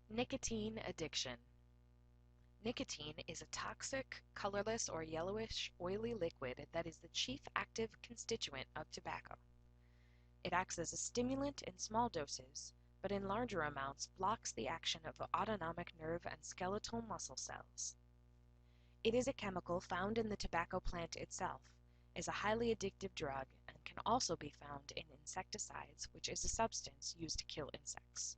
Nicotine addiction. Nicotine is a toxic, colorless, or yellowish, oily liquid that is the chief active constituent of tobacco. It acts as a stimulant in small doses, but in larger amounts blocks the action of autonomic nerve and skeletal muscle cells. It is a chemical found in the tobacco plant itself, is a highly addictive drug, and can also be found in insecticides, which is a substance used to kill insects.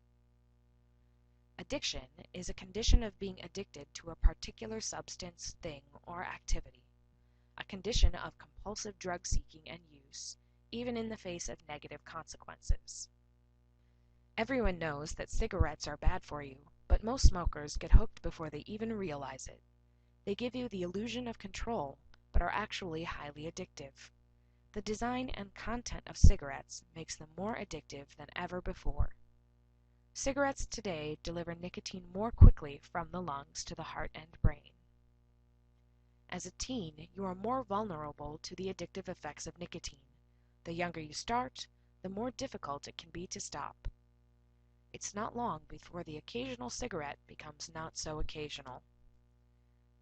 Addiction is a condition of being addicted to a particular substance, thing, or activity, a condition of compulsive drug seeking and use, even in the face of negative consequences. Everyone knows that cigarettes are bad for you, but most smokers get hooked before they even realize it. They give you the illusion of control, but are actually highly addictive. The design and content of cigarettes makes them more addictive than ever before. Cigarettes today deliver nicotine more quickly from the lungs to the heart and brain. As a teen, you are more vulnerable to the addictive effects of nicotine. The younger you start, the more difficult it can be to stop. It's not long before the occasional cigarette becomes not so occasional.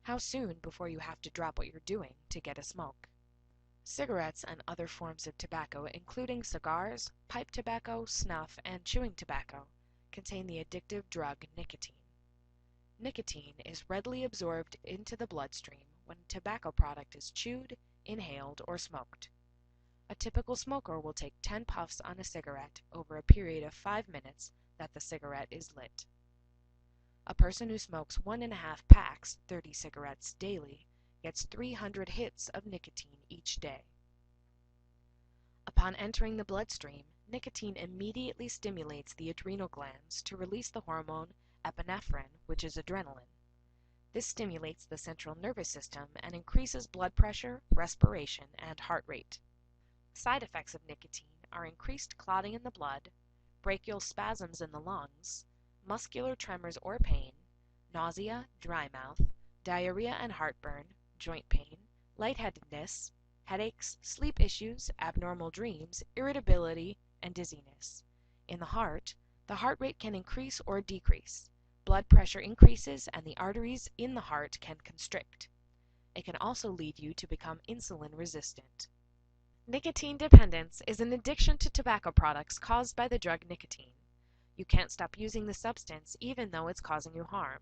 How soon before you have to drop what you're doing to get a smoke? Cigarettes and other forms of tobacco, including cigars, pipe tobacco, snuff, and chewing tobacco, contain the addictive drug nicotine. Nicotine is readily absorbed into the bloodstream when a tobacco product is chewed, inhaled, or smoked. A typical smoker will take 10 puffs on a cigarette over a period of 5 minutes that the cigarette is lit. A person who smokes 1.5 packs, 30 cigarettes daily, gets 300 hits of nicotine each day. Upon entering the bloodstream, nicotine immediately stimulates the adrenal glands to release the hormone epinephrine, which is adrenaline. This stimulates the central nervous system and increases blood pressure, respiration, and heart rate. Side effects of nicotine are increased clotting in the blood, brachial spasms in the lungs, muscular tremors or pain, nausea, dry mouth, diarrhea and heartburn, joint pain, lightheadedness, headaches, sleep issues, abnormal dreams, irritability, and dizziness. In the heart rate can increase or decrease. Blood pressure increases and the arteries in the heart can constrict. It can also lead you to become insulin resistant. Nicotine dependence is an addiction to tobacco products caused by the drug nicotine. You can't stop using the substance even though it's causing you harm.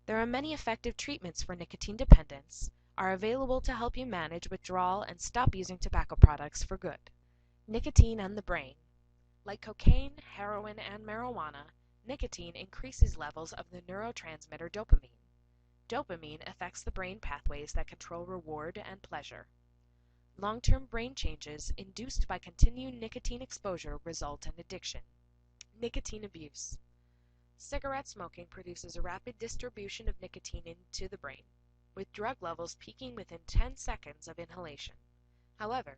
There are many effective treatments for nicotine dependence are available to help you manage withdrawal and stop using tobacco products for good. Nicotine and the brain. Like cocaine, heroin, and marijuana, nicotine increases levels of the neurotransmitter dopamine. Dopamine affects the brain pathways that control reward and pleasure. Long-term brain changes induced by continued nicotine exposure result in addiction. Nicotine abuse. Cigarette smoking produces a rapid distribution of nicotine into the brain, with drug levels peaking within 10 seconds of inhalation. However,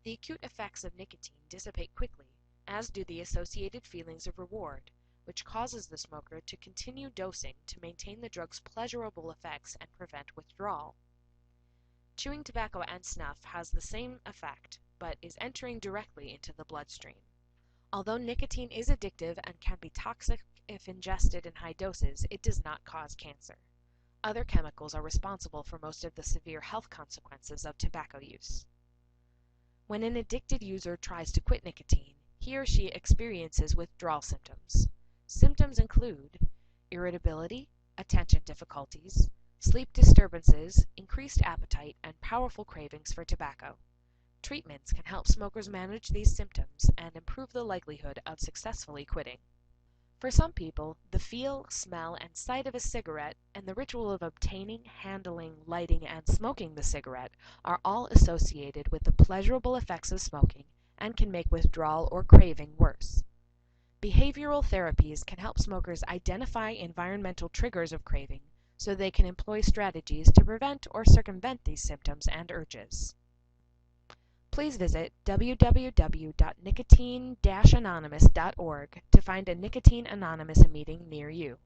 the acute effects of nicotine dissipate quickly, as do the associated feelings of reward, which causes the smoker to continue dosing to maintain the drug's pleasurable effects and prevent withdrawal. Chewing tobacco and snuff has the same effect, but is entering directly into the bloodstream. Although nicotine is addictive and can be toxic if ingested in high doses, it does not cause cancer. Other chemicals are responsible for most of the severe health consequences of tobacco use. When an addicted user tries to quit nicotine, he or she experiences withdrawal symptoms. Symptoms include irritability, attention difficulties, sleep disturbances, increased appetite, and powerful cravings for tobacco. Treatments can help smokers manage these symptoms and improve the likelihood of successfully quitting. For some people, the feel, smell, and sight of a cigarette and the ritual of obtaining, handling, lighting, and smoking the cigarette are all associated with the pleasurable effects of smoking and can make withdrawal or craving worse. Behavioral therapies can help smokers identify environmental triggers of craving so they can employ strategies to prevent or circumvent these symptoms and urges. Please visit www.nicotine-anonymous.org to find a Nicotine Anonymous meeting near you.